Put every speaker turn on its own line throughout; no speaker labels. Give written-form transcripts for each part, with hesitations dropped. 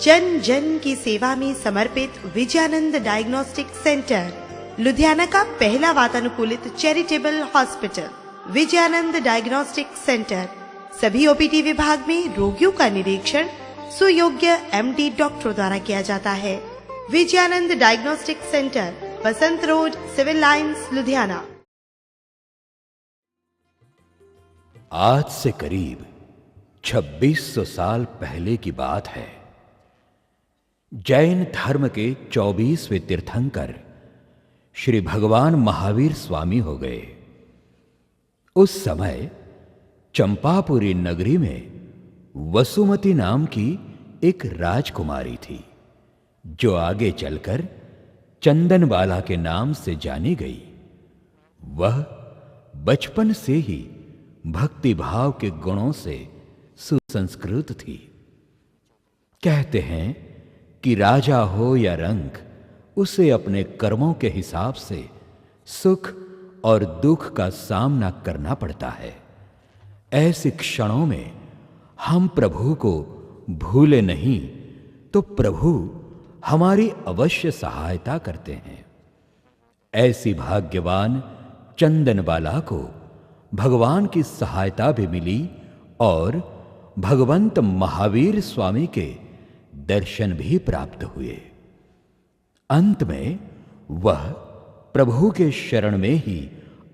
जन जन की सेवा में समर्पित विजयानंद डायग्नोस्टिक सेंटर, लुधियाना का पहला वातानुकूलित charitable hospital. Vijayanand diagnostic centre सभी ओपीडी विभाग में रोगियों का निरीक्षण सुयोग्य एमडी डॉक्टरों द्वारा किया जाता है। विजयानंद डायग्नोस्टिक सेंटर, बसंत रोड, सिविल लाइंस, लुधियाना।
आज से करीब 2600 साल पहले की बात है। जैन धर्म के 24वें तीर्थंकर श्री भगवान महावीर स्वामी हो गए। उस समय चंपापुरी नगरी में वसुमती नाम की एक राजकुमारी थी, जो आगे चलकर चंदनबाला के नाम से जानी गई। वह बचपन से ही भक्ति भाव के गुणों से सुसंस्कृत थी। कहते हैं कि राजा हो या रंक, उसे अपने कर्मों के हिसाब से सुख और दुख का सामना करना पड़ता है। ऐसे क्षणों में हम प्रभु को भूले नहीं तो प्रभु हमारी अवश्य सहायता करते हैं। ऐसी भाग्यवान चंदनबाला को भगवान की सहायता भी मिली और भगवंत महावीर स्वामी के दर्शन भी प्राप्त हुए। अंत में वह प्रभु के शरण में ही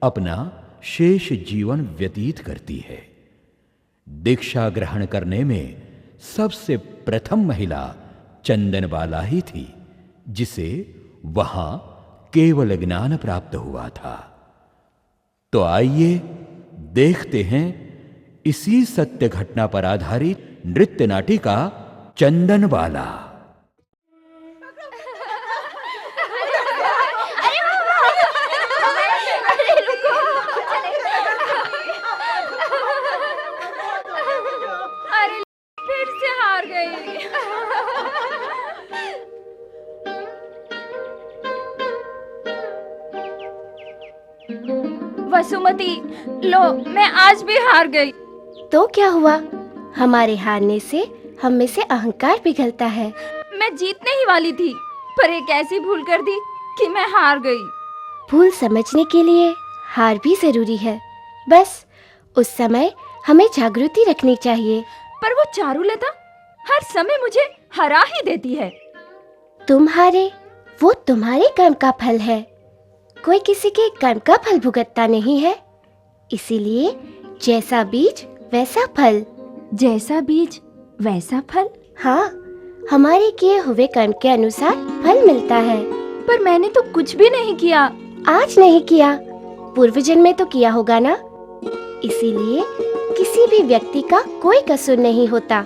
अपना शेष जीवन व्यतीत करती है। दीक्षा ग्रहण करने में सबसे प्रथम महिला चंदनबाला ही थी, जिसे वहां केवल ज्ञान प्राप्त हुआ था। तो आइए देखते हैं इसी सत्य घटना पर आधारित नृत्य नाटिका चंदनबाला।
अरे फिर से हार गई। वसुमती, लो, मैं आज भी हार गई।
तो क्या हुआ? हमारे हारने से हम में से अहंकार पिघलता है।
मैं जीतने ही वाली थी, पर एक ऐसी भूल कर दी कि मैं हार गई।
भूल समझने के लिए हार भी जरूरी है। बस उस समय हमें जागृति रखनी चाहिए।
पर वो चारुलता हर समय मुझे हरा ही देती है।
तुम हारे, वो तुम्हारे कर्म का फल है। कोई किसी के कर्म का फल भुगतता नहीं है। इसीलिए जैसा बीज वैसा फल।
जैसा बीज वैसा फल?
हाँ, हमारे किए हुए कर्म के अनुसार फल मिलता है।
पर मैंने तो कुछ भी नहीं किया।
आज नहीं किया, पूर्व जन्म में तो किया होगा ना। इसीलिए किसी भी व्यक्ति का कोई कसूर नहीं होता।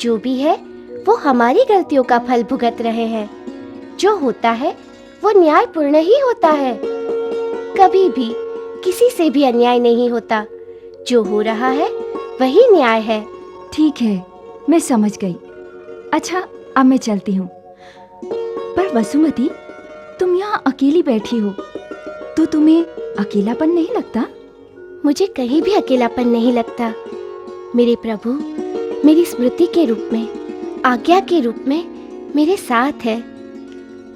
जो भी है वो हमारी गलतियों का फल भुगत रहे हैं। जो होता है वो न्यायपूर्ण ही होता है। कभी भी किसी से भी अन्याय नहीं होता। जो हो रहा है वही न्याय है।
ठीक है, मैं समझ गई। अच्छा, अब मैं चलती हूँ। पर वसुमती, तुम यहाँ अकेली बैठी हो तो तुम्हें अकेलापन नहीं लगता?
मुझे कहीं भी अकेलापन नहीं लगता। मेरे प्रभु मेरी स्मृति के रूप में, आज्ञा के रूप में मेरे साथ है।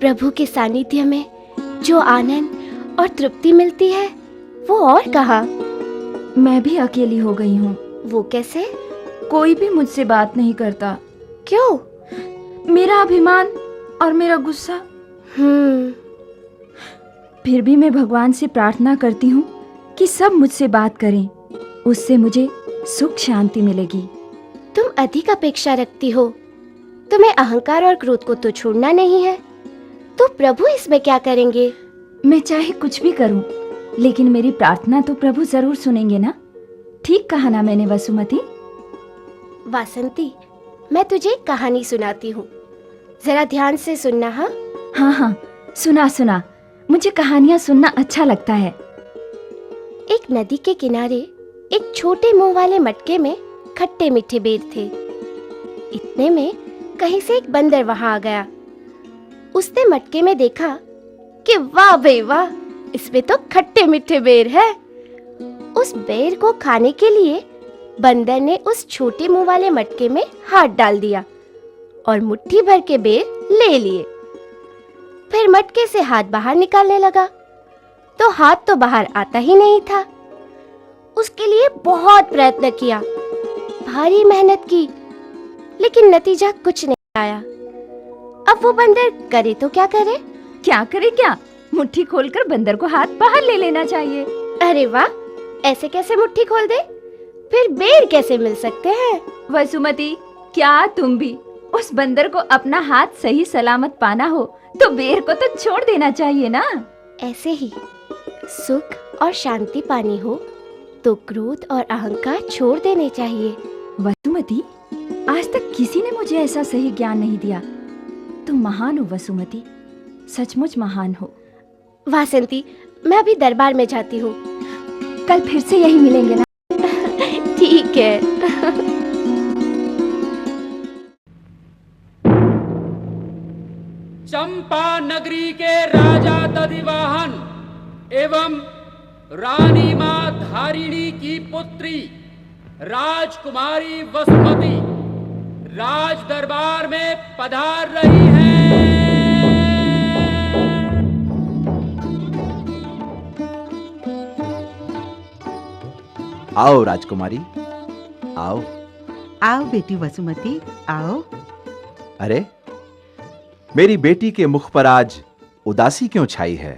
प्रभु के सानिध्य में जो आनंद और तृप्ति मिलती है वो और कहाँ।
मैं भी अकेली हो गई हूँ।
वो कैसे?
कोई भी मुझसे बात नहीं करता।
क्यों?
मेरा अभिमान और मेरा गुस्सा। फिर भी मैं भगवान से प्रार्थना करती हूँ कि सब मुझसे बात करें। उससे मुझे सुख शांति मिलेगी।
तुम अधिक अपेक्षा रखती हो। तुम्हें अहंकार और क्रोध को तो छोड़ना नहीं है। तो प्रभु इसमें क्या करेंगे?
मैं चाहे कुछ भी करूं, लेकिन मेरी प्रार्थना तो प्रभु जरूर सुनेंगे ना। ठीक कहा ना मैंने वसुमती?
वासंती, मैं तुझे एक कहानी सुनाती हूँ, जरा ध्यान से सुनना। हाँ
हाँ, सुना। मुझे कहानियाँ सुनना अच्छा लगता है।
एक नदी के किनारे एक छोटे मुंह वाले मटके में खट्टे मीठे बेर थे। इतने में कहीं से एक बंदर वहां आ गया। उसने मटके में देखा कि वाह भाई वाह, इसमें तो खट्टे मीठे बेर है। उस बेर को खाने के लिए बंदर ने उस छोटे मुंह वाले मटके में हाथ डाल दिया और मुट्ठी भर के बेर ले लिए। फिर मटके से हाथ बाहर निकालने लगा तो हाथ तो बाहर आता ही नहीं था। उसके लिए बहुत प्रयत्न किया, भारी मेहनत की, लेकिन नतीजा कुछ नहीं आया। अब वो बंदर करे तो क्या करे?
क्या करे क्या? मुट्ठी खोलकर बंदर को हाथ बाहर ले लेना चाहिए।
अरे वाह, ऐसे कैसे मुट्ठी खोल दे? फिर बेर कैसे मिल सकते हैं?
वसुमती, क्या तुम भी? उस बंदर को अपना हाथ सही सलामत पाना हो तो बेर को तो छोड़ देना चाहिए ना।
ऐसे ही सुख और शांति पानी हो तो क्रोध और अहंकार छोड़ देने चाहिए।
वसुमती, आज तक किसी ने मुझे ऐसा सही ज्ञान नहीं दिया। तुम महान हो वसुमती, सचमुच महान हो।
वासंती, मैं अभी दरबार में जाती हूँ।
कल फिर से यही मिलेंगे ना?
ठीक है।
चंपा नगरी के राजा दधिवाहन एवं रानी मां धारिणी की पुत्री राजकुमारी वसुमती राज दरबार में पधार रही हैं।
आओ राजकुमारी, आओ।
आओ बेटी वसुमती, आओ।
अरे, मेरी बेटी के मुख पर आज उदासी क्यों छाई है?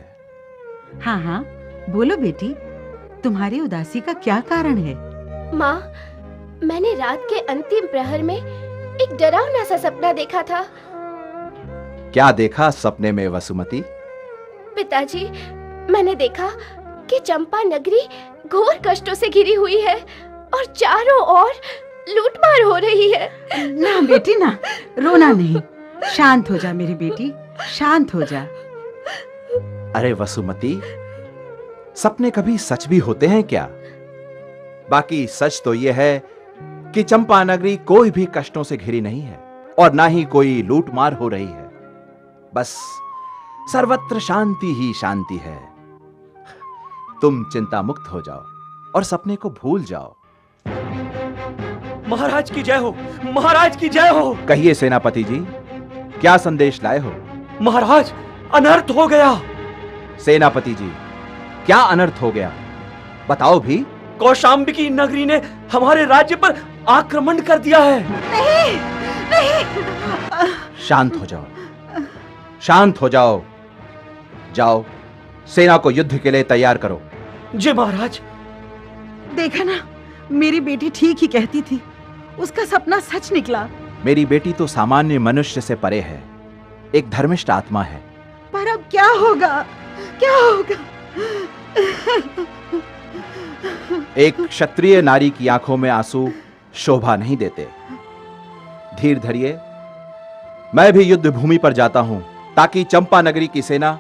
हाँ हाँ, बोलो बेटी, तुम्हारी उदासी का क्या कारण है?
माँ, मैंने रात के अंतिम प्रहर में एक डरावना सा सपना देखा था।
क्या देखा सपने में वसुमती?
पिताजी, मैंने देखा कि चंपा नगरी घोर कष्टों से घिरी हुई है और चारों ओर लूटमार हो रही है।
ना बेटी ना, रोना नहीं, शांत हो जा मेरी बेटी, शांत हो जा।
अरे वसुमती, सपने कभी सच भी होते हैं क्या? बाकी सच तो यह है कि चंपा नगरी कोई भी कष्टों से घिरी नहीं है और ना ही कोई लूटमार हो रही है। बस सर्वत्र शांति ही शांति है। तुम चिंता मुक्त हो जाओ और सपने को भूल जाओ।
महाराज की जय हो, महाराज की जय हो।
कहिए सेनापति जी, क्या संदेश लाए हो?
महाराज, अनर्थ हो गया।
सेनापति जी, क्या अनर्थ हो गया? बताओ भी।
कौशाम्बी नगरी ने हमारे राज्य पर आक्रमण कर दिया है।
नहीं, नहीं।
शांत हो जाओ, शांत हो जाओ। जाओ, सेना को युद्ध के लिए तैयार करो।
जी महाराज।
देखा ना, मेरी बेटी ठीक ही कहती थी, उसका सपना सच निकला।
मेरी बेटी तो सामान्य मनुष्य से परे है, एक धर्मिष्ठ आत्मा है।
पर अब क्या होगा, क्या होगा?
एक क्षत्रिय नारी की आंखों में आंसू शोभा नहीं देते। धीर धरिए, मैं भी युद्ध भूमि पर जाता हूं ताकि चंपा नगरी की सेना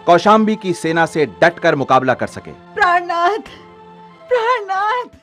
कौशाम्बी की सेना से डटकर मुकाबला कर सके।
प्राणनाथ, प्राणनाथ।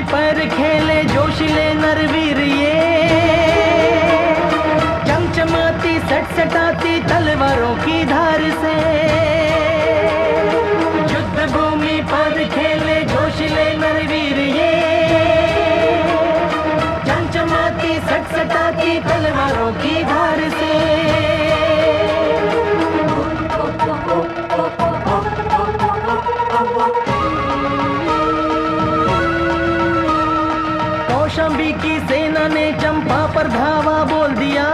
पर खेले जोशिले नरवीर ये, चमचमाती सटसटाती तलवारों की धार से। युद्ध भूमि पर खेले जोशिले नरवीर ये, चमचमाती सटसटाती तलवारों की धार से। कौशाम्बी की सेना ने चंपा पर धावा बोल दिया।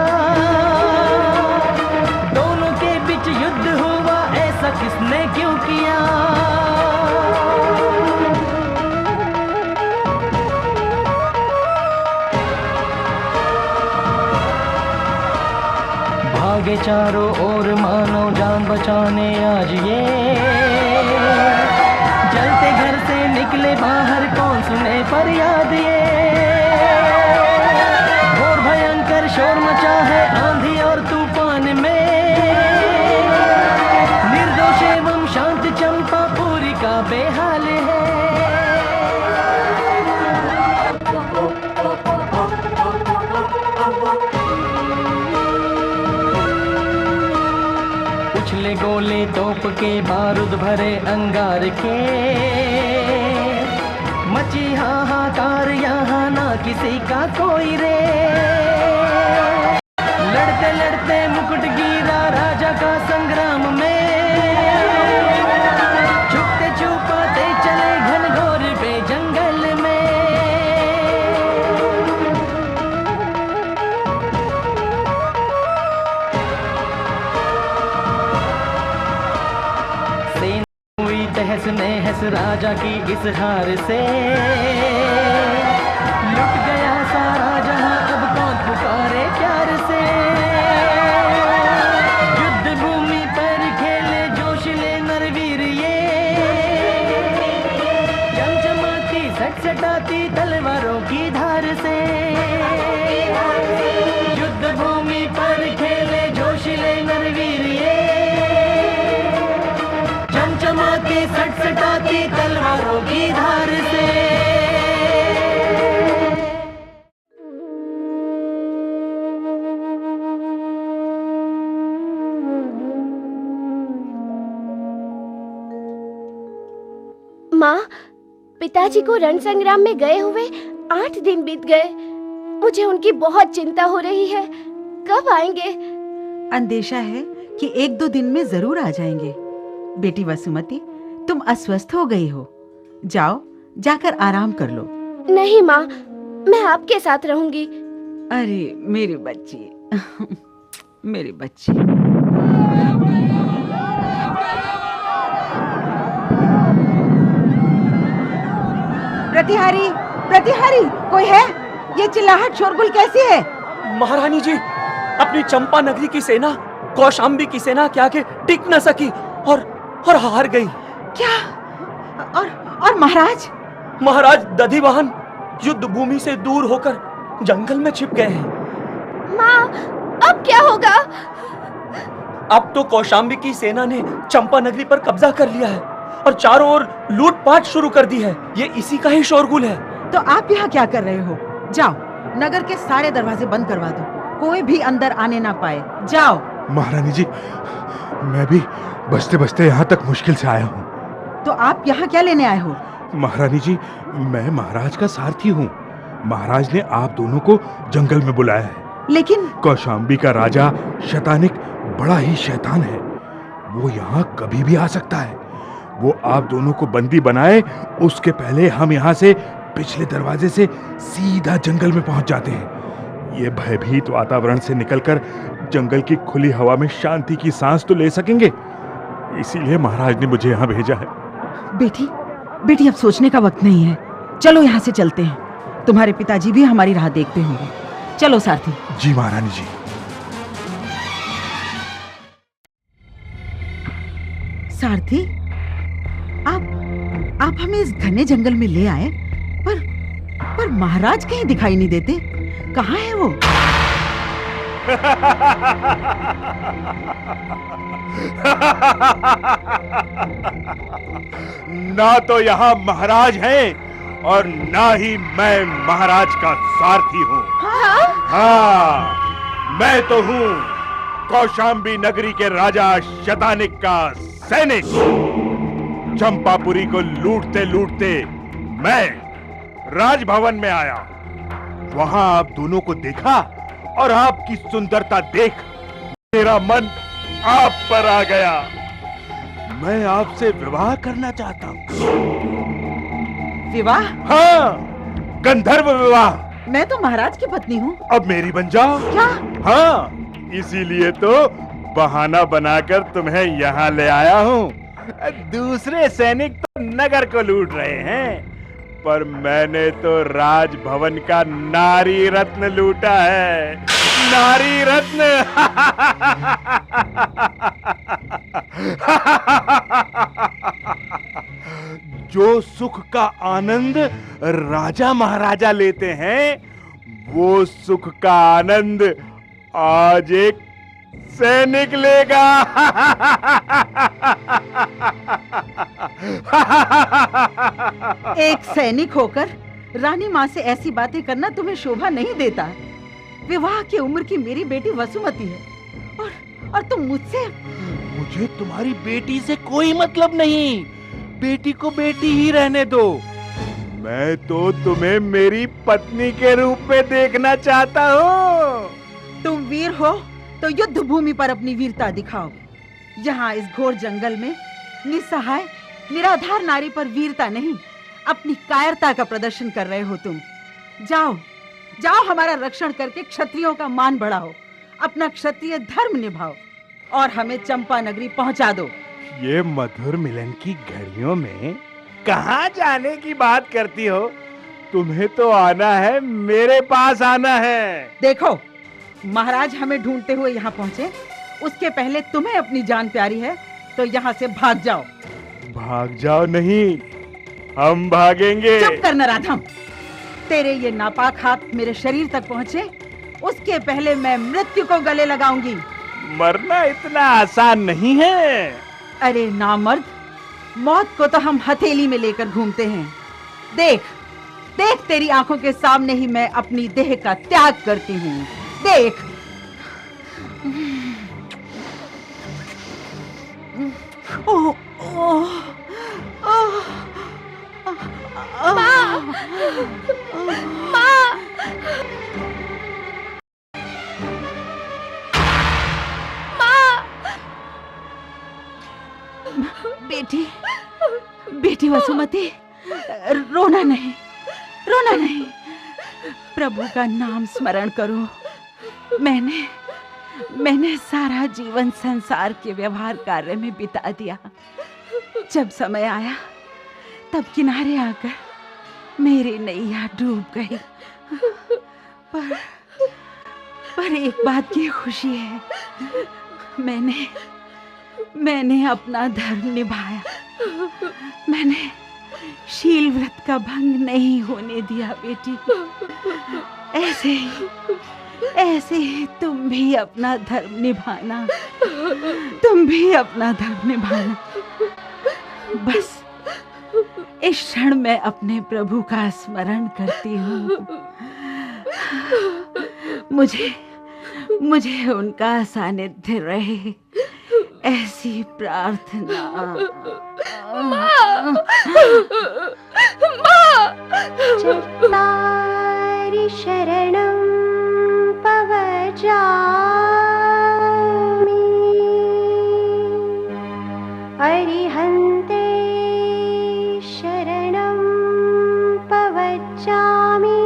दोनों के बीच युद्ध हुआ, ऐसा किसने क्यों किया? भागे चारों ओर मानो जान बचाने आज ये, जलते घर से निकले बाहर कौन सुने फरियाद ये। शोर मचा है आंधी और तूफान में, निर्दोष एवं शांत चंपापुरी का बेहाल है। उछले गोले तोप के बारूद भरे अंगार के, मची हाहाकार यहाँ ना किसी का कोई रे। लड़ते लड़ते मुकुट गिरा राजा का संग्राम में, छुपते छुपाते चले घनघोर पे जंगल में। सेना हुई तहस नहस राजा की इस हार से, लुट गया सारा जहां अब कौन पुकारे प्यार से। युद्ध भूमि पर खेले जोशिले नरवीर ये, चमचमाती सटसटाती तलवारों की धार से। युद्ध भूमि पर खेले जोशिले नरवीर ये, चमचमाती सटसटाती तलवारों की धार से।
माँ, पिताजी को रण संग्राम में गए हुए 8 दिन बीत गए। मुझे उनकी बहुत चिंता हो रही है। कब आएंगे?
अंदेशा है कि 1-2 दिन में जरूर आ जाएंगे। बेटी वसुमती, तुम अस्वस्थ हो गई हो, जाओ जाकर आराम कर लो।
नहीं माँ, मैं आपके साथ रहूंगी।
अरे मेरी बच्ची, मेरी बच्ची। प्रतिहारी, प्रतिहारी, कोई है? ये चिल्लाहट शोरगुल कैसी है?
महारानी जी, अपनी चंपा नगरी की सेना कौशाम्बी की सेना के आगे टिक न सकी और हार गई।
क्या? और महाराज?
महाराज दधिवाहन युद्ध भूमि से दूर होकर जंगल में छिप गए हैं।
माँ, अब क्या होगा?
अब तो कौशाम्बी की सेना ने चंपा नगरी पर कब्जा कर लिया है और चारों ओर लूटपाट शुरू कर दी है। ये इसी का ही शोरगुल है।
तो आप यहाँ क्या कर रहे हो? जाओ, नगर के सारे दरवाजे बंद करवा दो, कोई भी अंदर आने ना पाए। जाओ।
महारानी जी, मैं भी बचते बचते यहाँ तक मुश्किल से आया हूँ।
तो आप यहाँ क्या लेने आए हो?
महारानी जी, मैं महाराज का सारथी हूँ। महाराज ने आप दोनों को जंगल में बुलाया है।
लेकिन
कौशाम्बी का राजा शतानिक बड़ा ही शैतान है। वो यहाँ कभी भी आ सकता है। वो आप दोनों को बंदी बनाए उसके पहले हम यहाँ से पिछले दरवाजे से सीधा जंगल में पहुंच जाते हैं। ये भयभीत वातावरण से निकलकर जंगल की खुली हवा में शांति की सांस तो ले सकेंगे। इसीलिए महाराज ने मुझे यहाँ भेजा है।
बेटी, अब सोचने का वक्त नहीं है। चलो यहाँ से चलते हैं। तुम्हारे पिताजी भी हमारी राह देखते होंगे। चलो सारथी।
जी महारानी जी।
सारथी, आप हमें इस घने जंगल में ले आए, पर महाराज कहीं दिखाई नहीं देते। कहाँ है वो?
ना तो यहाँ महाराज हैं और ना ही मैं महाराज का सारथी हूँ। हाँ, मैं तो हूँ कौशाम्बी नगरी के राजा शतानिक का सैनिक। चंपापुरी को लूटते लूटते मैं राजभवन में आया। वहां आप दोनों को देखा और आपकी सुंदरता देख मेरा मन आप पर आ गया। मैं आपसे विवाह करना चाहता हूँ।
विवाह?
हाँ, गंधर्व विवाह।
मैं तो महाराज की पत्नी हूँ।
अब मेरी बन जाओ।
क्या?
हाँ, इसीलिए तो बहाना बनाकर तुम्हें यहाँ ले आया हूँ। दूसरे सैनिक तो नगर को लूट रहे हैं, पर मैंने तो राजभवन का नारी रत्न लूटा है। नारी रत्न। जो सुख का आनंद राजा महाराजा लेते हैं, वो सुख का आनंद आज एक सैनिक लेगा।
एक सैनिक होकर रानी माँ से ऐसी बातें करना तुम्हें शोभा नहीं देता। विवाह की उम्र की मेरी बेटी वसुमती है और तुम मुझसे।
मुझे तुम्हारी बेटी से कोई मतलब नहीं। बेटी को बेटी ही रहने दो। मैं तो तुम्हें मेरी पत्नी के रूप में देखना चाहता हूँ।
तुम वीर हो तो युद्ध भूमि पर अपनी वीरता दिखाओ। यहाँ इस घोर जंगल में निसहाय निराधार नारी पर वीरता नहीं, अपनी कायरता का प्रदर्शन कर रहे हो तुम। जाओ जाओ, हमारा रक्षण करके क्षत्रियों का मान बढ़ाओ, अपना क्षत्रिय धर्म निभाओ और हमें चंपा नगरी पहुंचा दो।
ये मधुर मिलन की घड़ियों में कहाँ जाने की बात करती हो? तुम्हें तो आना है, मेरे पास आना है।
देखो, महाराज हमें ढूंढते हुए यहाँ पहुँचे, उसके पहले तुम्हें अपनी जान प्यारी है तो यहाँ से भाग जाओ।
भाग जाओ नहीं, हम भागेंगे।
चुप कर नराधम। तेरे ये नापाक हाथ मेरे शरीर तक पहुँचे उसके पहले मैं मृत्यु को गले लगाऊंगी।
मरना इतना आसान नहीं है।
अरे नामर्द, मौत को तो हम हथेली में लेकर घूमते हैं। देख देख, तेरी आंखों के सामने ही मैं अपनी देह का त्याग करती हूँ। देख। ओह ओह ओह,
माँ, माँ।
बेटी, बेटी वसुमती, रोना नहीं, रोना नहीं। प्रभु का नाम स्मरण करो। मैंने सारा जीवन संसार के व्यवहार कार्य में बिता दिया। जब समय आया तब किनारे आकर मेरी नैया डूब गई। पर एक बात की खुशी है, मैंने अपना धर्म निभाया। मैंने शील व्रत का भंग नहीं होने दिया बेटी। ऐसे ही तुम भी अपना धर्म निभाना, तुम भी अपना धर्म निभाना। बस इस क्षण मैं अपने प्रभु का स्मरण करती हूँ। मुझे उनका सानिध्य रहे, ऐसी प्रार्थना।
माँ, चत्तारि शरणं पवजामि, अरिहन्ते शरणं पवजामि,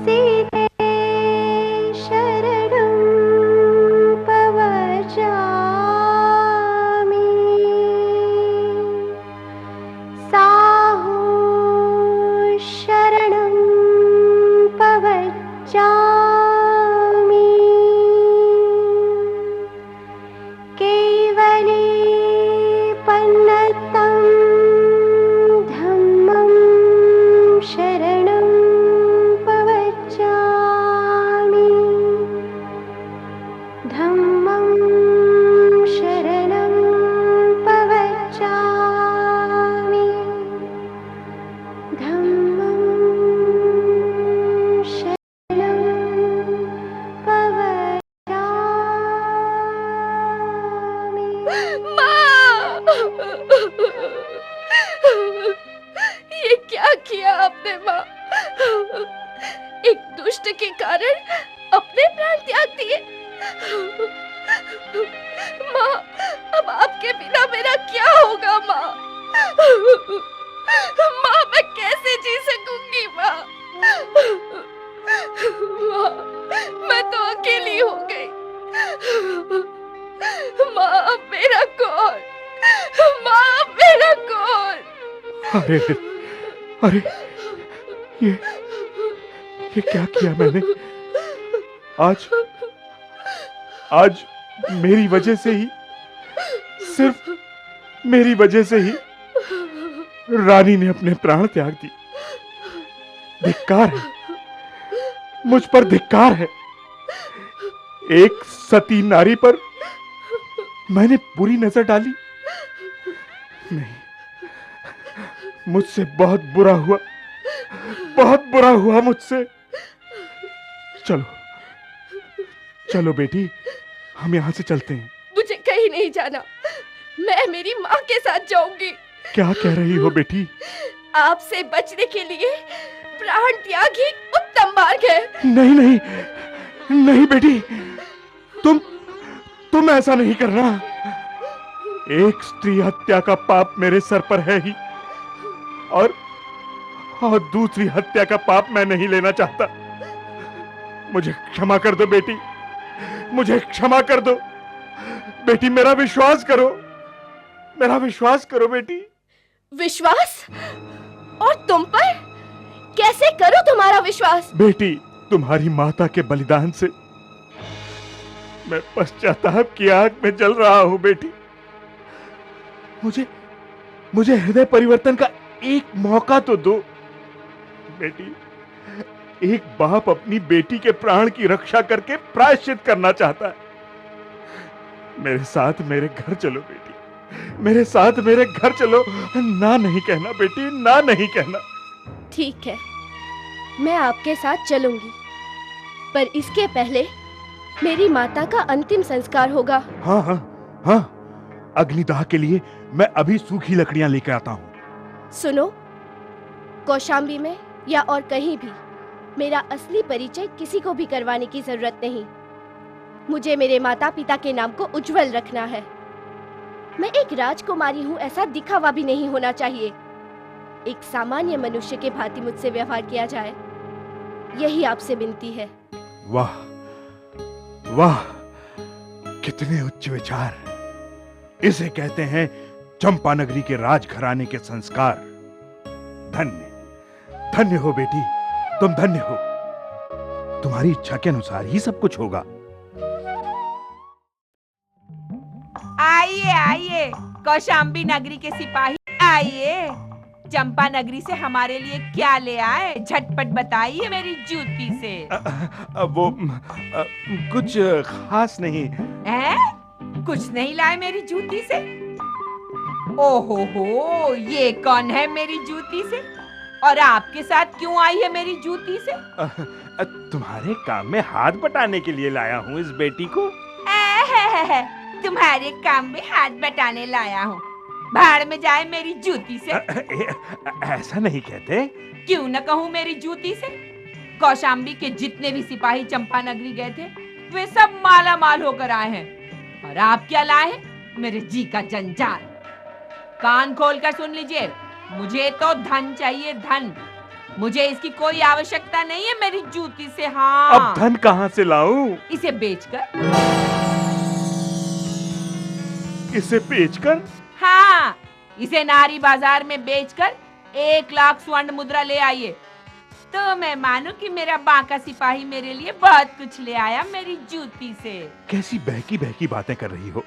सीते शरणं पवजामि, साहू शरणं पवजामि, केवली पन्नतं धम्मं शरणं पवजामि, धम्मं शरणं पवजामि, धम्मं शरणं पवजामि।
ये क्या किया आपने माँ? एक दुष्ट के कारण अपने प्राण त्याग दिए। माँ, अब आपके बिना मेरा क्या होगा माँ? माँ, मैं कैसे जी सकूंगी माँ? माँ, मैं तो अकेली हो गई। माँ, अब मेरा कौन? माँ, अब मेरा कौन?
अरे अरे, ये क्या किया मैंने? आज मेरी वजह से ही, सिर्फ मेरी वजह से ही रानी ने अपने प्राण त्याग दिए। धिक्कार है, मुझ पर धिक्कार है। एक सती नारी पर मैंने बुरी नजर डाली। नहीं, मुझसे बहुत बुरा हुआ, बहुत बुरा हुआ मुझसे। चलो चलो बेटी, हम यहां से चलते हैं।
मुझे कहीं नहीं जाना, मैं मेरी माँ के साथ जाऊंगी।
क्या कह रही हो बेटी?
आपसे बचने के लिए प्राण त्याग ही उत्तम मार्ग है।
नहीं नहीं नहीं बेटी, तुम ऐसा नहीं करना। एक स्त्री हत्या का पाप मेरे सर पर है ही, और दूसरी हत्या का पाप मैं नहीं लेना चाहता। मुझे क्षमा कर दो बेटी, मुझे क्षमा कर दो बेटी। मेरा विश्वास करो, मेरा विश्वास करो बेटी।
विश्वास? और तुम पर? कैसे करो तुम्हारा विश्वास?
बेटी, तुम्हारी माता के बलिदान से मैं पश्चाताप की आग में जल रहा हूं बेटी। मुझे हृदय परिवर्तन का एक मौका तो दो बेटी। एक बाप अपनी बेटी के प्राण की रक्षा करके प्रायश्चित करना चाहता है। मेरे साथ मेरे घर चलो बेटी, मेरे साथ मेरे घर चलो। ना नहीं कहना बेटी, ना नहीं कहना।
ठीक है, मैं आपके साथ चलूंगी, पर इसके पहले मेरी माता का अंतिम संस्कार होगा।
हाँ हाँ हाँ, अग्निदाह के लिए मैं अभी सूखी लकड़ियां लेकर आता हूँ।
सुनो, कौशाम्बी में या और कहीं भी मेरा असली परिचय किसी को भी करवाने की जरूरत नहीं। मुझे मेरे माता पिता के नाम को उज्जवल रखना है। मैं एक राजकुमारी हूँ, ऐसा दिखावा भी नहीं होना चाहिए। एक सामान्य मनुष्य के भांति मुझसे व्यवहार किया जाए, यही आपसे विनती है।
वाह वाह, कितने उच्च विचार। इसे कहते हैं चंपानगरी के राजघराने के संस्कार। धन्य धन्य हो बेटी, तुम धन्य हो। तुम्हारी इच्छा के अनुसार ही सब कुछ होगा।
आइए आइए कौशाम्बी नगरी के सिपाही, आइए। चंपा नगरी से हमारे लिए क्या ले आए, झटपट बताइए मेरी जूती से।
वो कुछ खास नहीं
है। कुछ नहीं लाए मेरी जूती से? ओहो हो, ये कौन है मेरी जूती से, और आपके साथ क्यों आई है मेरी जूती से?
तुम्हारे काम में हाथ बटाने के लिए लाया हूँ इस बेटी को।
तुम्हारे काम में हाथ बटाने लाया हूँ, भाड़ में जाए मेरी जूती से।
ऐसा नहीं कहते।
क्यों न कहूँ मेरी जूती से। कौशाम्बी के जितने भी सिपाही चंपा नगरी गए थे, वे सब माला माल होकर आए हैं, और आप क्या लाए हैं? मेरे जी का जंजाल। कान खोलकर सुन लीजिए, मुझे तो धन चाहिए, धन। मुझे इसकी कोई आवश्यकता नहीं है मेरी जूती से। हाँ,
अब धन कहाँ से लाऊं?
इसे बेचकर।
इसे बेचकर?
हाँ, इसे नारी बाजार में बेचकर 1 लाख स्वर्ण मुद्रा ले आइए, तो मैं मानूं कि मेरा बांका सिपाही मेरे लिए बहुत कुछ ले आया मेरी जूती से।
कैसी बहकी बहकी बातें कर रही हो।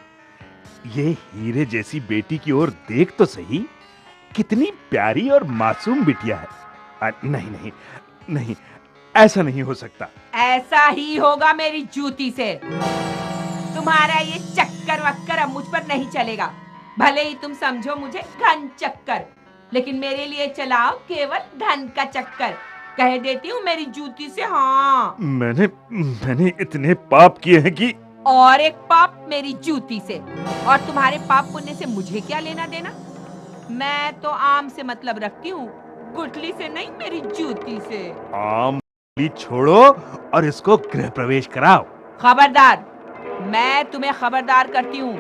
ये हीरे जैसी बेटी की ओर देख तो सही, कितनी प्यारी और मासूम बिटिया है। नहीं नहीं नहीं, ऐसा नहीं हो सकता।
ऐसा ही होगा मेरी जूती से। तुम्हारा ये चक्कर वक्कर अब मुझ पर नहीं चलेगा। भले ही तुम समझो मुझे घन चक्कर, लेकिन मेरे लिए चलाओ केवल धन का चक्कर। कह देती हूँ मेरी जूती से। हाँ,
मैंने इतने पाप किए हैं कि।
और एक पाप मेरी जूती से, और तुम्हारे पाप पुण्य से मुझे क्या लेना देना। मैं तो आम से मतलब रखती हूँ, गुठली से नहीं, मेरी जूती से।
आम छोड़ो और इसको गृह प्रवेश कराओ।
खबरदार, मैं तुम्हें खबरदार करती हूँ।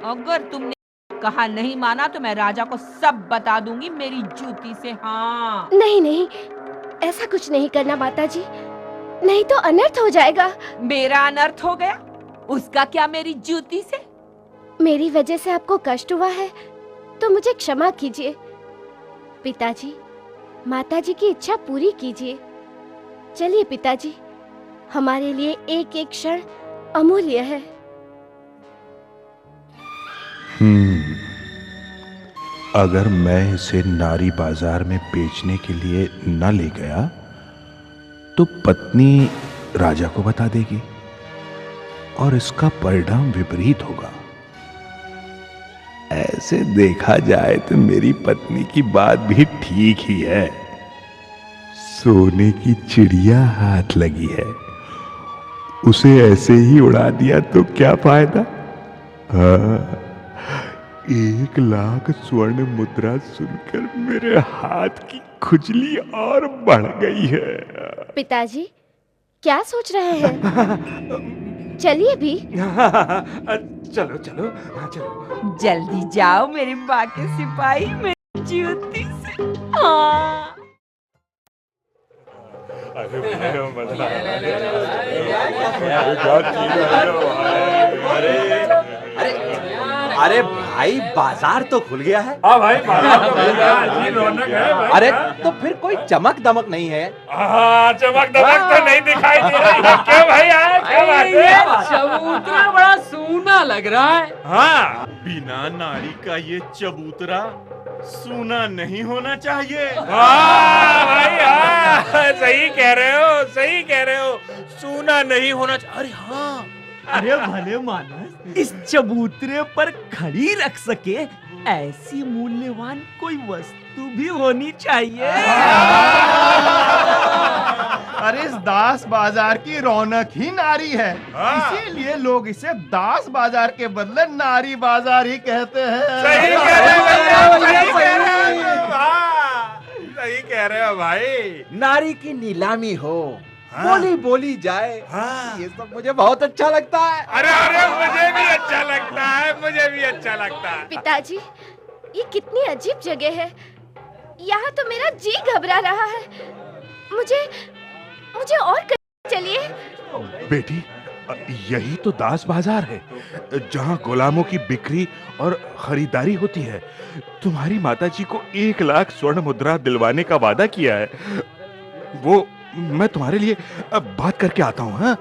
अगर तुमने कहा नहीं माना तो मैं राजा को सब बता दूंगी मेरी जूती से। हाँ,
नहीं नहीं, ऐसा कुछ नहीं करना माताजी, नहीं तो अनर्थ हो जाएगा।
मेरा अनर्थ हो गया, उसका क्या मेरी जूती से?
मेरी वजह से आपको कष्ट हुआ है तो मुझे क्षमा कीजिए। पिताजी, माताजी की इच्छा पूरी कीजिए। चलिए पिताजी, हमारे लिए एक एक क्षण अमूल्य है।
अगर मैं इसे नारी बाजार में बेचने के लिए न ले गया तो पत्नी राजा को बता देगी और इसका परिणाम विपरीत होगा। ऐसे देखा जाए तो मेरी पत्नी की बात भी ठीक ही है। सोने की चिड़िया हाथ लगी है, उसे ऐसे ही उड़ा दिया तो क्या फायदा। हाँ, 1 लाख स्वर्ण मुद्रा सुनकर मेरे हाथ की खुजली और बढ़ गई है।
पिताजी क्या सोच रहे हैं? चलिए भी।
चलो चलो चलो।
जल्दी जाओ मेरे माँ के सिपाही, मेरी जूती से। हाँ।
अरे भाई, बाजार तो खुल गया है।
हाँ भाई, बाजार तो खुल गया है, रौनक है भाई।
अरे तो फिर कोई चमक दमक नहीं है?
हाँ, चमक दमक तो नहीं दिखाई दे रही है। क्यों भाई आया? क्या बात है?
चबूतरा बड़ा सूना लग रहा है।
हाँ, बिना नारी का ये चबूतरा सूना नहीं होना चाहिए। हाँ भाई, हाँ, सही कह रहे हो, सही कह रहे हो। सूना नहीं होना चाहिए। अरे हाँ,
अरे भले मानस, इस चबूतरे पर खड़ी रख सके ऐसी मूल्यवान कोई वस्तु भी होनी चाहिए।
अरे इस दास बाजार की रौनक ही नारी है, इसीलिए लोग इसे दास बाजार के बदले नारी बाजार ही कहते हैं।
सही कह रहे हो भैया, सही कह रहे हो। हाँ, सही कह रहे हो भाई।
नारी की नीलामी हो, बोली बोली जाए, ये सब मुझे बहुत अच्छा लगता है।
अरे अरे, मुझे भी अच्छा लगता है, मुझे भी अच्छा लगता है।
पिताजी, ये कितनी अजीब जगह है। यहाँ तो मेरा जी घबरा रहा है। मुझे और कहीं चलिए।
बेटी, यही तो दास बाजार है, जहाँ गुलामों की बिक्री और खरीदारी होती है। तुम्हारी माताजी को 1 लाख स्वर्ण मुद्रा दिलवाने का वादा किया है। वो मैं तुम्हारे लिए बात करके आता हूँ। हाँ,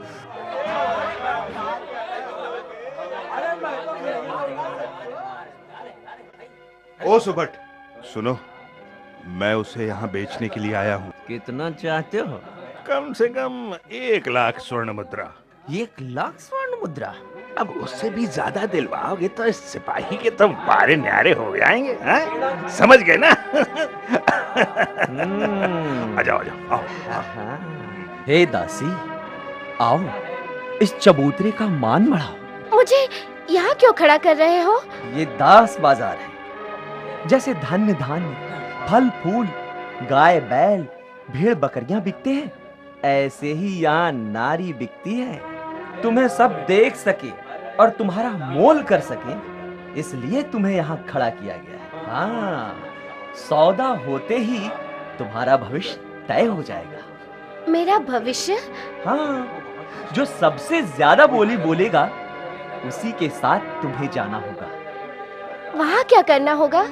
ओ सुबट, सुनो, मैं उसे यहाँ बेचने के लिए आया हूँ।
कितना चाहते हो?
कम से कम 1 लाख स्वर्ण मुद्रा।
1 लाख स्वर्ण मुद्रा?
अब उससे भी ज्यादा दिलवाओगे तो इस सिपाही के तो बारे न्यारे हो जाएंगे। हाँ? समझ गए ना? आ जाओ, आ जाओ, आओ।
हे दासी, आओ, इस चबूतरे का मान बढ़ाओ।
मुझे यहाँ क्यों खड़ा कर रहे हो?
ये दास बाजार है। जैसे धन्य धान्य, फल फूल, गाय बैल, भेड़ बकरियां बिकते हैं, ऐसे ही यहाँ नारी बिकती है। तुम्हें सब देख सके और तुम्हारा मोल कर सके, इसलिए तुम्हें यहाँ खड़ा किया गया है। हाँ, सौदा होते ही तुम्हारा भविष्य तय हो जाएगा।
मेरा भविष्य?
हाँ, जो सबसे ज्यादा बोली बोलेगा उसी के साथ तुम्हें जाना होगा।
वहाँ क्या करना होगा?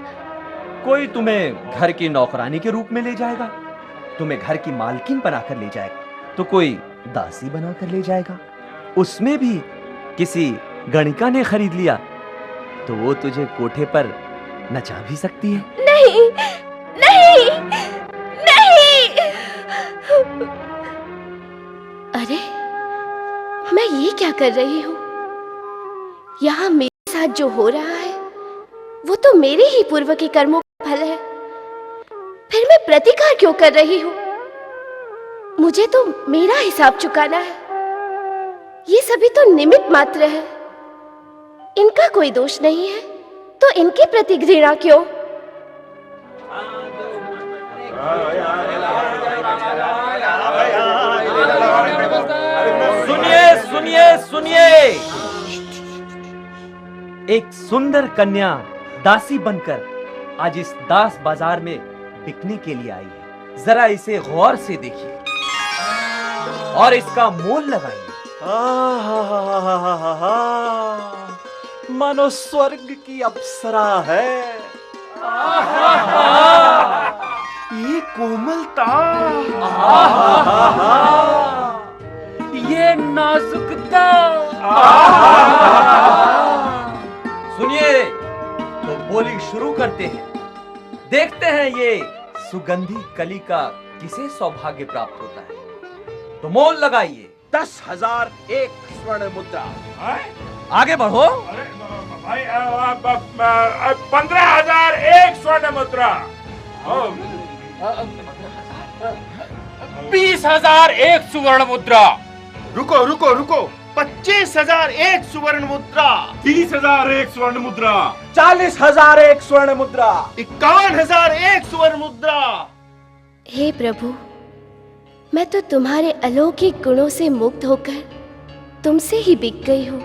कोई तुम्हें घर की नौकरानी के रूप में ले जाएगा, तुम्हें घर की मालकिन बनाकर ले जाएगा, तो कोई दासी बनाकर ले जाएगा। उसमें भी किसी गणिका ने खरीद लिया तो वो तुझे कोठे पर नचा भी सकती है।
नहीं, नहीं, नहीं। अरे, मैं ये क्या कर रही हूँ? यहाँ मेरे साथ जो हो रहा है वो तो मेरे ही पूर्व के कर्मों का फल है। फिर मैं प्रतिकार क्यों कर रही हूँ? मुझे तो मेरा हिसाब चुकाना है। ये सभी तो निमित्त मात्र है, इनका कोई दोष नहीं है, तो इनके प्रति घृणा क्यों?
सुनिए सुनिए सुनिए, एक सुंदर कन्या दासी बनकर आज इस दास बाजार में बिकने के लिए आई है। जरा इसे गौर से देखिए और इसका मोल लगाइए।
मानो स्वर्ग की अप्सरा है।
ये कोमलता,
ये नाजुकता। सुनिए, तो बोली शुरू करते हैं। देखते हैं ये सुगंधी कली का किसे सौभाग्य प्राप्त होता है। तो मोल लगाइए।
10,000 एक स्वर्ण मुद्रा।
आगे बढ़ो।
भाई 15,000 एक स्वर्ण मुद्रा।
20,000 एक सुवर्ण मुद्रा।
रुको रुको रुको, 25,000 एक सुवर्ण मुद्रा।
30,000 एक स्वर्ण मुद्रा।
40,000 एक स्वर्ण मुद्रा।
51,000 एक स्वर्ण मुद्रा।
हे प्रभु, मैं तो तुम्हारे अलौकिक गुणों से मुग्ध होकर तुमसे ही बिक गई हूँ।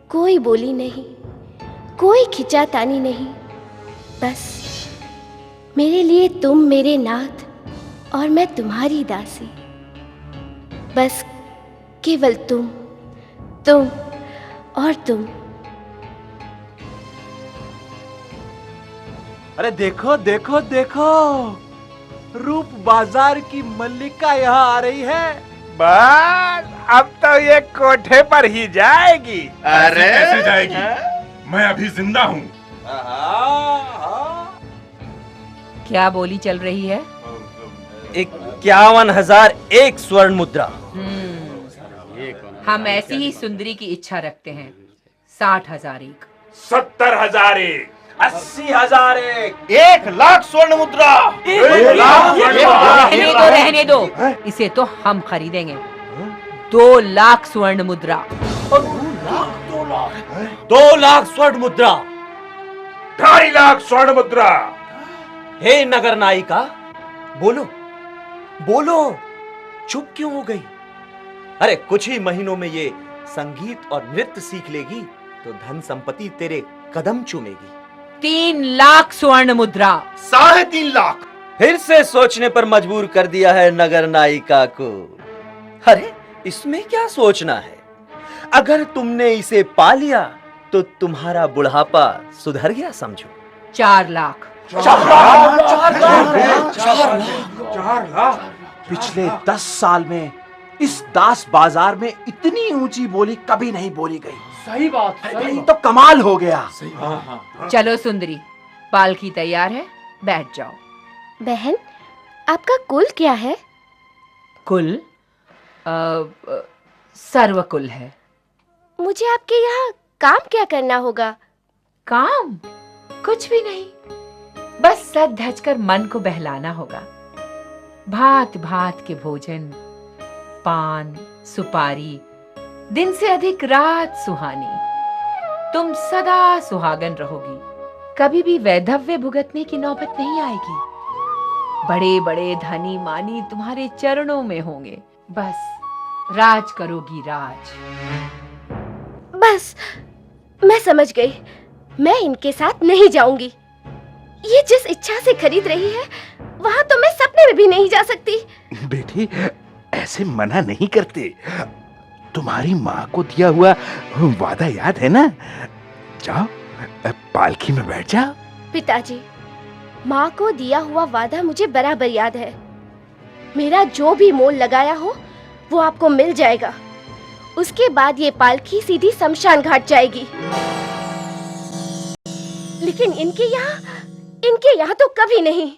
कोई बोली नहीं, कोई खिंचातानी नहीं, बस मेरे लिए तुम मेरे नाथ और मैं तुम्हारी दासी। बस केवल तुम और तुम।
अरे देखो देखो देखो, रूप बाजार की मल्लिका यहाँ आ रही है।
बस अब तो ये कोठे पर ही जाएगी।
अरे
कैसे जाएगी? मैं अभी जिंदा हूँ।
क्या बोली चल रही है?
51,000 एक स्वर्ण मुद्रा।
हम ऐसी ही सुंदरी की इच्छा रखते हैं। 60,000 एक।
70,000 एक।
80,000 एक।
1,00,000 स्वर्ण मुद्रा।
1,00,000।
रहने दो, इसे तो हम खरीदेंगे। 2,00,000 स्वर्ण मुद्रा।
2,00,000 स्वर्ण मुद्रा।
2.5 स्वर्ण मुद्रा।
हे नगर नायिका, बोलो बोलो, चुप क्यों हो गई? अरे कुछ ही महीनों में ये संगीत और नृत्य सीख लेगी तो धन संपत्ति तेरे कदम चूमेगी।
3,00,000 स्वर्ण मुद्रा।
3.5
फिर से सोचने पर मजबूर कर दिया है नगर नायिका को। अरे इसमें क्या सोचना है? अगर तुमने इसे पा लिया तो तुम्हारा बुढ़ापा सुधर गया समझो।
4,00,000।
4 लाख। पिछले 10 साल में इस दास बाजार में इतनी ऊंची बोली कभी नहीं बोली गई।
सही बात।
ये तो कमाल हो गया।
चलो सुंदरी, पालकी तैयार है, बैठ जाओ।
बहन, आपका कुल क्या है?
कुल सर्वकुल है।
मुझे आपके यहाँ काम क्या करना होगा?
काम? कुछ भी नहीं, बस सज धज कर मन को बहलाना होगा। भांत भांत के भोजन, पान, सुपारी, दिन से अधिक रात सुहानी। तुम सदा सुहागन रहोगी, कभी भी वैधव्य भुगतने की नौबत नहीं आएगी। बड़े बड़े धनी मानी तुम्हारे चरणों में होंगे, बस राज करोगी राज।
बस मैं समझ गई, मैं इनके साथ नहीं जाऊंगी। ये जिस इच्छा से खरीद रही है वहां तो मैं सपने में भी नहीं जा सकती।
बेटी, ऐसे मना नहीं करते। तुम्हारी माँ को दिया हुआ वादा याद है ना? जाओ, पालकी में बैठ जाओ।
पिताजी, माँ को दिया हुआ वादा मुझे बराबर याद है। मेरा जो भी मोल लगाया हो वो आपको मिल जाएगा। उसके बाद ये पालकी सीधी शमशान घाट जाएगी। लेकिन इनके यहाँ तो कभी नहीं।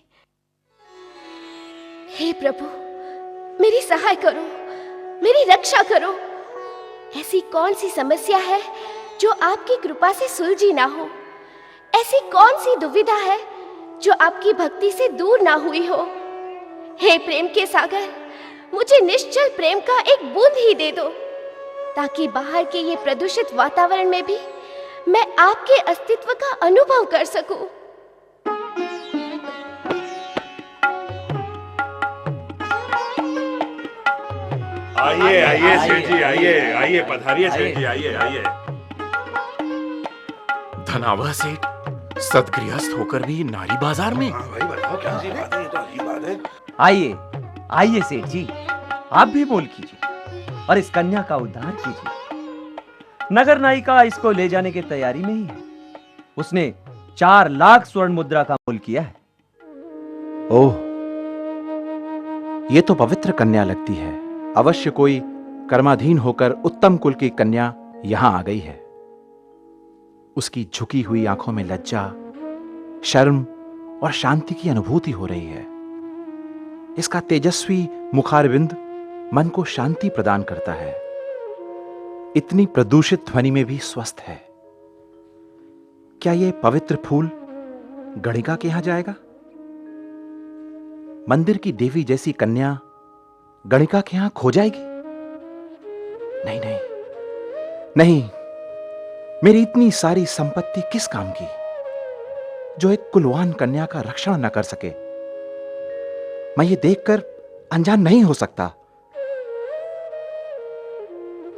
हे प्रभु, मेरी सहाय करो, मेरी रक्षा करो। ऐसी कौन सी समस्या है जो आपकी कृपा से सुलझी ना हो? ऐसी कौन सी दुविधा है जो आपकी भक्ति से दूर ना हुई हो? हे प्रेम के सागर, मुझे निश्चल प्रेम का एक बूंद ही दे दो, ताकि बाहर के ये प्रदूषित वातावरण में भी मैं आपके अस्तित्व का अनुभव कर सकूं।
आइए आइए सेठ जी, आइए आइए, पधारिए सेठ जी, आइए आइए।
धनावा सेठ सदगृहस्थ होकर भी नारी बाजार में।
भाई बताओ क्या बात है? ये तो अजीब बात है।
आइए आइए सेठ जी, आप भी मोल कीजिए और इस कन्या का उद्धार कीजिए। नगर नायिका इसको ले जाने की तैयारी में ही है। उसने 4,00,000 स्वर्ण मुद्रा का मोल किया है।
ओह, ये तो पवित्र कन्या लगती है। अवश्य कोई कर्माधीन होकर उत्तम कुल की कन्या यहां आ गई है। उसकी झुकी हुई आंखों में लज्जा, शर्म और शांति की अनुभूति हो रही है। इसका तेजस्वी मुखारविंद मन को शांति प्रदान करता है, इतनी प्रदूषित ध्वनि में भी स्वस्थ है। क्या यह पवित्र फूल गणिका के यहां जाएगा? मंदिर की देवी जैसी कन्या गणिका के यहां खो जाएगी? नहीं नहीं नहीं, मेरी इतनी सारी संपत्ति किस काम की जो एक कुलवान कन्या का रक्षण न कर सके। मैं ये देखकर अनजान नहीं हो सकता।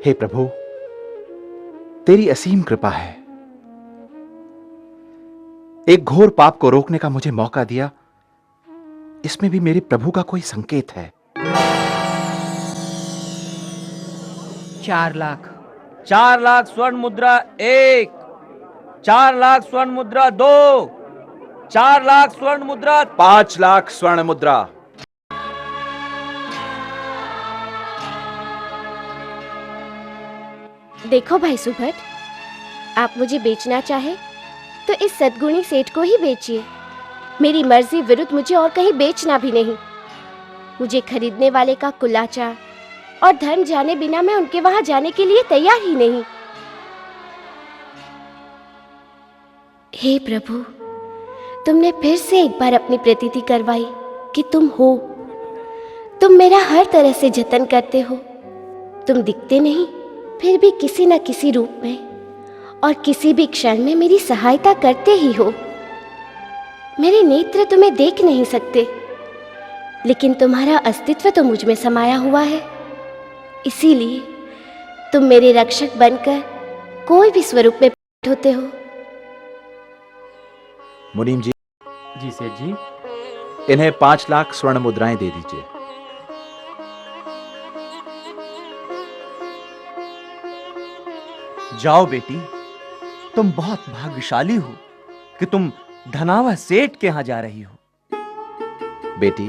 हे प्रभु, तेरी असीम कृपा है। एक घोर पाप को रोकने का मुझे मौका दिया, इसमें भी मेरे प्रभु का कोई संकेत है।
4 लाख।
4 लाख स्वर्ण मुद्रा 1, 4 लाख स्वर्ण मुद्रा 2, 4 लाख स्वर्ण मुद्रा
5 लाख स्वर्ण मुद्रा।
देखो भाई सुभट, आप मुझे बेचना चाहे तो इस सद्गुणी सेठ को ही बेचिए। मेरी मर्जी विरुद्ध मुझे और कहीं बेचना भी नहीं। मुझे खरीदने वाले का कुलाचा और धर्म जाने बिना मैं उनके वहां जाने के लिए तैयार ही नहीं। हे प्रभु, तुमने फिर से एक बार अपनी प्रतीति करवाई कि तुम हो। तुम मेरा हर तरह से जतन करते हो। तुम दिखते नहीं, फिर भी किसी न किसी रूप में और किसी भी क्षण में मेरी सहायता करते ही हो। मेरे नेत्र तुम्हें देख नहीं सकते, लेकिन तुम्हारा अस्तित्व तो मुझ में समाया हुआ है। इसीलिए तुम मेरे रक्षक बनकर कोई भी स्वरूप में प्रकट होते हो।
मुनीम जी।
जी सेठ जी।
इन्हें 5 लाख स्वर्ण मुद्राएं दे दीजिए।
जाओ बेटी, तुम बहुत भाग्यशाली हो कि तुम धनावा सेठ के यहां जा रही हो।
बेटी,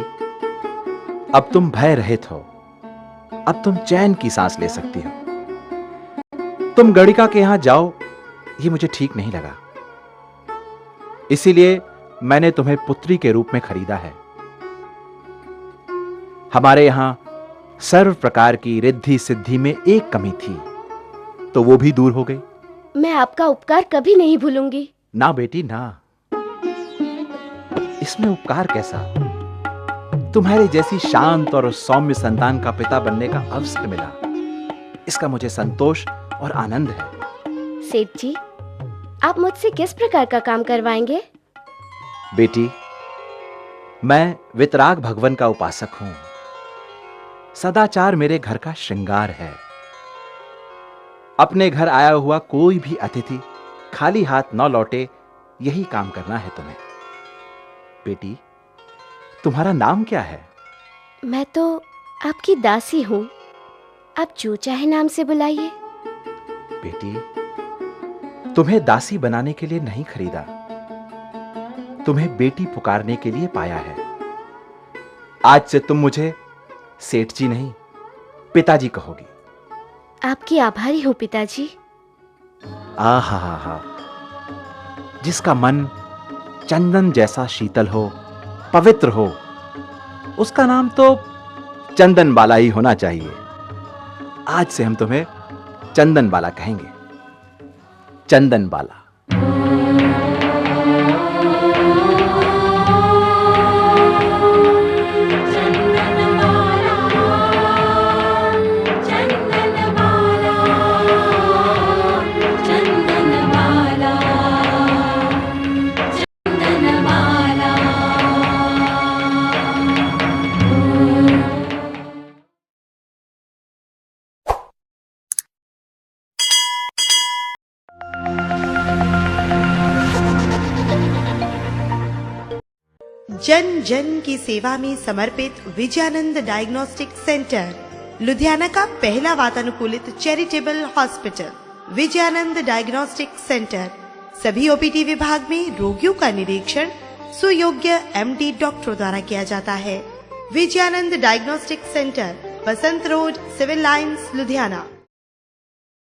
अब तुम भय रहित हो। अब तुम चैन की सांस ले सकती हो। तुम गणिका के यहां जाओ, ये मुझे ठीक नहीं लगा। इसीलिए मैंने तुम्हें पुत्री के रूप में खरीदा है। हमारे यहां सर्व प्रकार की रिद्धि सिद्धि में एक कमी थी, तो वो भी दूर हो गई।
मैं आपका उपकार कभी नहीं भूलूंगी।
ना बेटी ना, इसमें उपकार कैसा? तुम्हारे जैसी शांत और सौम्य संतान का पिता बनने का अवसर मिला, इसका मुझे संतोष और आनंद है।
सेठ जी, आप मुझसे किस प्रकार का काम करवाएंगे?
बेटी, मैं वितराग भगवान का उपासक हूं। सदाचार मेरे घर का श्रृंगार है। अपने घर आया हुआ कोई भी अतिथि खाली हाथ न लौटे, यही काम करना है तुम्हें। बेटी, तुम्हारा नाम क्या है?
मैं तो आपकी दासी हूं। आप जो चाहे नाम से बुलाइए।
बेटी, तुम्हें दासी बनाने के लिए नहीं खरीदा, तुम्हें बेटी पुकारने के लिए पाया है। आज से तुम मुझे सेठ जी नहीं, पिताजी कहोगी।
आपकी आभारी हूं पिताजी।
आहा, जिसका मन चंदन जैसा शीतल हो, पवित्र हो, उसका नाम तो चंदन बाला ही होना चाहिए। आज से हम तुम्हें चंदन बाला कहेंगे। चंदन बाला।
जन जन की सेवा में समर्पित विजयानंद डायग्नोस्टिक सेंटर, लुधियाना का पहला वातानुकूलित charitable hospital. Vijayanand diagnostic centre सभी ओपीडी विभाग में रोगियों का निरीक्षण सुयोग्य एमडी डॉक्टरों द्वारा किया जाता है। विजयानंद डायग्नोस्टिक सेंटर, बसंत रोड, सिविल लाइंस, लुधियाना।